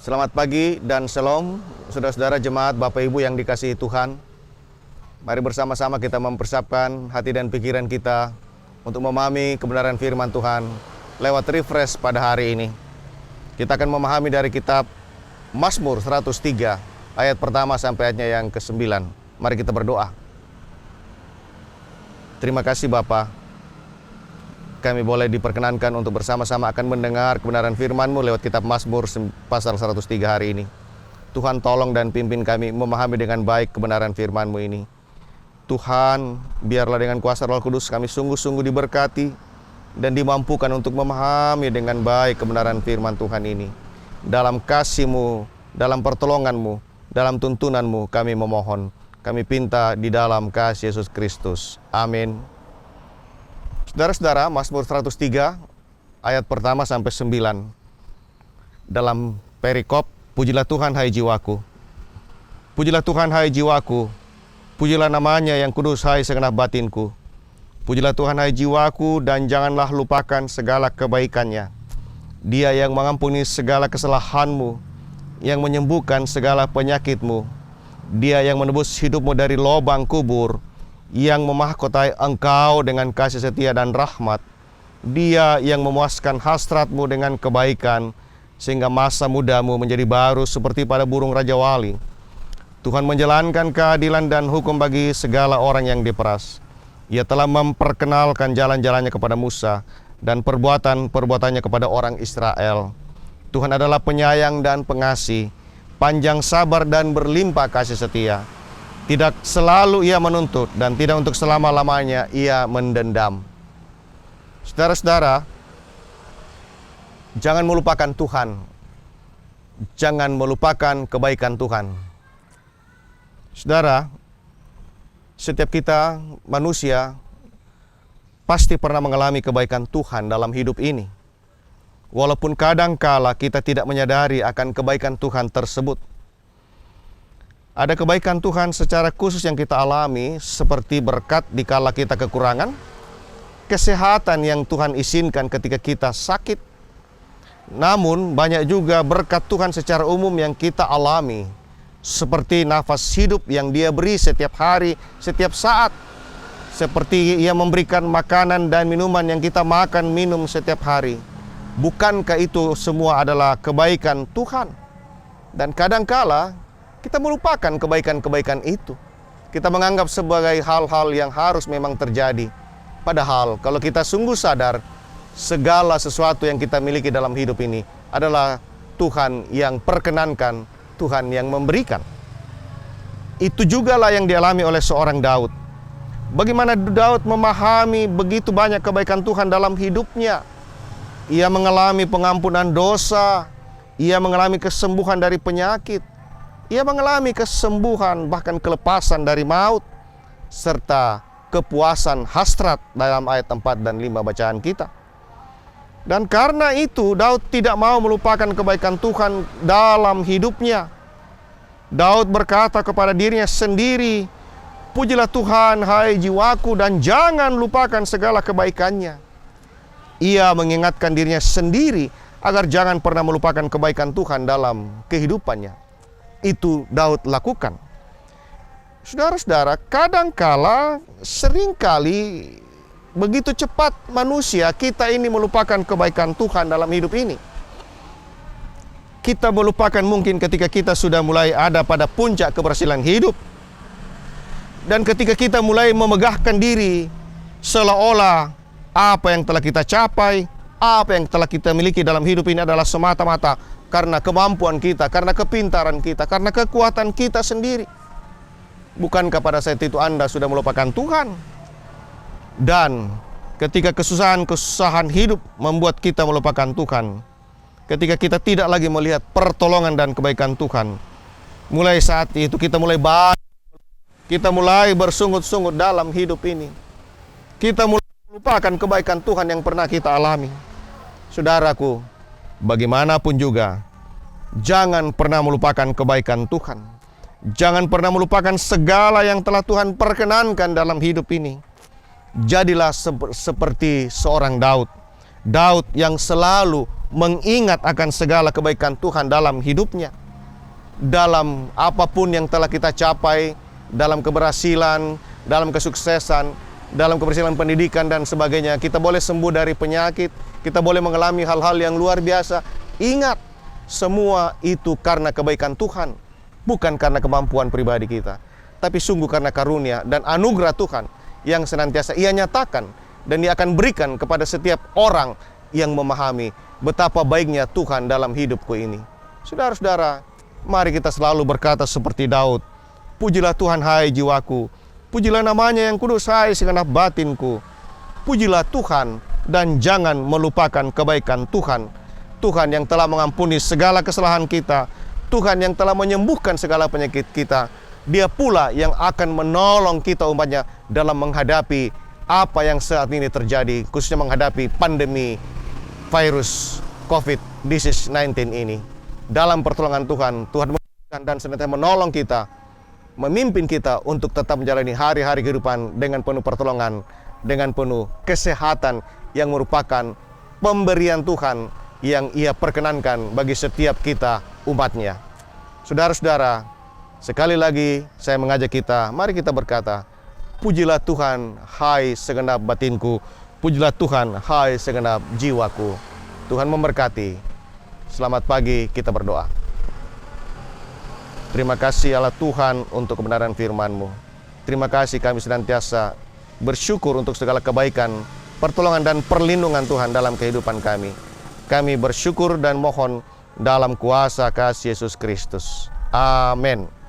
Selamat pagi dan shalom, saudara-saudara jemaat, Bapak Ibu yang dikasihi Tuhan. Mari bersama-sama kita mempersiapkan hati dan pikiran kita untuk memahami kebenaran firman Tuhan lewat refresh pada hari ini. Kita akan memahami dari kitab Mazmur 103, ayat pertama sampai ayatnya yang ke-9. Mari kita berdoa. Terima kasih Bapa. Kami boleh diperkenankan untuk bersama-sama akan mendengar kebenaran firman-Mu lewat kitab Mazmur pasal 103 hari ini. Tuhan tolong dan pimpin kami memahami dengan baik kebenaran firman-Mu ini. Tuhan, biarlah dengan kuasa Roh Kudus kami sungguh-sungguh diberkati dan dimampukan untuk memahami dengan baik kebenaran firman Tuhan ini. Dalam kasih-Mu, dalam pertolongan-Mu, dalam tuntunan-Mu kami memohon. Kami pinta di dalam kasih Yesus Kristus. Amin. Saudara-saudara, Mazmur 103 ayat pertama sampai 9. Dalam perikop, pujilah Tuhan hai jiwaku. Pujilah Tuhan hai jiwaku. Pujilah namanya yang kudus hai segenap batinku. Pujilah Tuhan hai jiwaku dan janganlah lupakan segala kebaikannya. Dia yang mengampuni segala kesalahanmu, yang menyembuhkan segala penyakitmu. Dia yang menebus hidupmu dari lubang kubur, yang memahkotai engkau dengan kasih setia dan rahmat. Dia yang memuaskan hasratmu dengan kebaikan, sehingga masa mudamu menjadi baru seperti pada burung Raja Wali. Tuhan menjalankan keadilan dan hukum bagi segala orang yang diperas. Ia telah memperkenalkan jalan-jalannya kepada Musa dan perbuatan-perbuatannya kepada orang Israel. Tuhan adalah penyayang dan pengasih, panjang sabar dan berlimpah kasih setia. Tidak selalu ia menuntut dan tidak untuk selama-lamanya ia mendendam. Saudara-saudara, jangan melupakan Tuhan. Jangan melupakan kebaikan Tuhan. Saudara, setiap kita manusia pasti pernah mengalami kebaikan Tuhan dalam hidup ini. Walaupun kadangkala kita tidak menyadari akan kebaikan Tuhan tersebut. Ada kebaikan Tuhan secara khusus yang kita alami, seperti berkat dikala kita kekurangan, kesehatan yang Tuhan izinkan ketika kita sakit. Namun banyak juga berkat Tuhan secara umum yang kita alami, seperti nafas hidup yang Dia beri setiap hari, setiap saat. Seperti Ia memberikan makanan dan minuman yang kita makan, minum setiap hari. Bukankah itu semua adalah kebaikan Tuhan? Dan kadangkala kita melupakan kebaikan-kebaikan itu. Kita menganggap sebagai hal-hal yang harus memang terjadi. Padahal kalau kita sungguh sadar, segala sesuatu yang kita miliki dalam hidup ini adalah Tuhan yang perkenankan, Tuhan yang memberikan. Itu jugalah yang dialami oleh seorang Daud. Bagaimana Daud memahami begitu banyak kebaikan Tuhan dalam hidupnya. Ia mengalami pengampunan dosa, ia mengalami kesembuhan dari penyakit, ia mengalami kesembuhan bahkan kelepasan dari maut, serta kepuasan hasrat dalam ayat 4 dan 5 bacaan kita. Dan karena itu Daud tidak mau melupakan kebaikan Tuhan dalam hidupnya. Daud berkata kepada dirinya sendiri, pujilah Tuhan hai jiwaku dan jangan lupakan segala kebaikannya. Ia mengingatkan dirinya sendiri agar jangan pernah melupakan kebaikan Tuhan dalam kehidupannya. Itu Daud lakukan. Saudara-saudara, kadangkala, seringkali begitu cepat manusia kita ini melupakan kebaikan Tuhan dalam hidup ini. Kita melupakan mungkin ketika kita sudah mulai ada pada puncak keberhasilan hidup. Dan ketika kita mulai memegahkan diri seolah-olah apa yang telah kita capai, apa yang telah kita miliki dalam hidup ini adalah semata-mata karena kemampuan kita, karena kepintaran kita, karena kekuatan kita sendiri. Bukankah pada saat itu Anda sudah melupakan Tuhan? Dan ketika kesusahan hidup membuat kita melupakan Tuhan, ketika kita tidak lagi melihat pertolongan dan kebaikan Tuhan, mulai saat itu kita mulai bersungut-sungut dalam hidup ini. Kita mulai melupakan kebaikan Tuhan yang pernah kita alami. Saudaraku, bagaimanapun juga, jangan pernah melupakan kebaikan Tuhan. Jangan pernah melupakan segala yang telah Tuhan perkenankan dalam hidup ini. Jadilah seperti seorang Daud. Daud yang selalu mengingat akan segala kebaikan Tuhan dalam hidupnya. Dalam apapun yang telah kita capai, dalam keberhasilan, dalam kesuksesan, dalam keberhasilan pendidikan dan sebagainya, kita boleh sembuh dari penyakit, kita boleh mengalami hal-hal yang luar biasa. Ingat, semua itu karena kebaikan Tuhan, bukan karena kemampuan pribadi kita, tapi sungguh karena karunia dan anugerah Tuhan yang senantiasa Ia nyatakan dan Ia akan berikan kepada setiap orang yang memahami betapa baiknya Tuhan dalam hidupku ini. Saudara-saudara, mari kita selalu berkata seperti Daud, pujilah Tuhan hai jiwaku, pujilah namanya yang kudus hai segenap batinku. Pujilah Tuhan dan jangan melupakan kebaikan Tuhan. Tuhan yang telah mengampuni segala kesalahan kita, Tuhan yang telah menyembuhkan segala penyakit kita. Dia pula yang akan menolong kita umatnya dalam menghadapi apa yang saat ini terjadi, khususnya menghadapi pandemi virus COVID-19 ini. Dalam pertolongan Tuhan, Tuhan memberikan dan senantiasa menolong kita, memimpin kita untuk tetap menjalani hari-hari kehidupan dengan penuh pertolongan, dengan penuh kesehatan yang merupakan pemberian Tuhan yang Ia perkenankan bagi setiap kita umatnya. Saudara-saudara, sekali lagi saya mengajak kita, mari kita berkata, pujilah Tuhan hai segenap batinku, pujilah Tuhan hai segenap jiwaku. Tuhan memberkati. Selamat pagi, kita berdoa. Terima kasih Allah Tuhan untuk kebenaran firman-Mu. Terima kasih kami senantiasa bersyukur untuk segala kebaikan, pertolongan dan perlindungan Tuhan dalam kehidupan kami. Kami bersyukur dan mohon dalam kuasa kasih Yesus Kristus. Amin.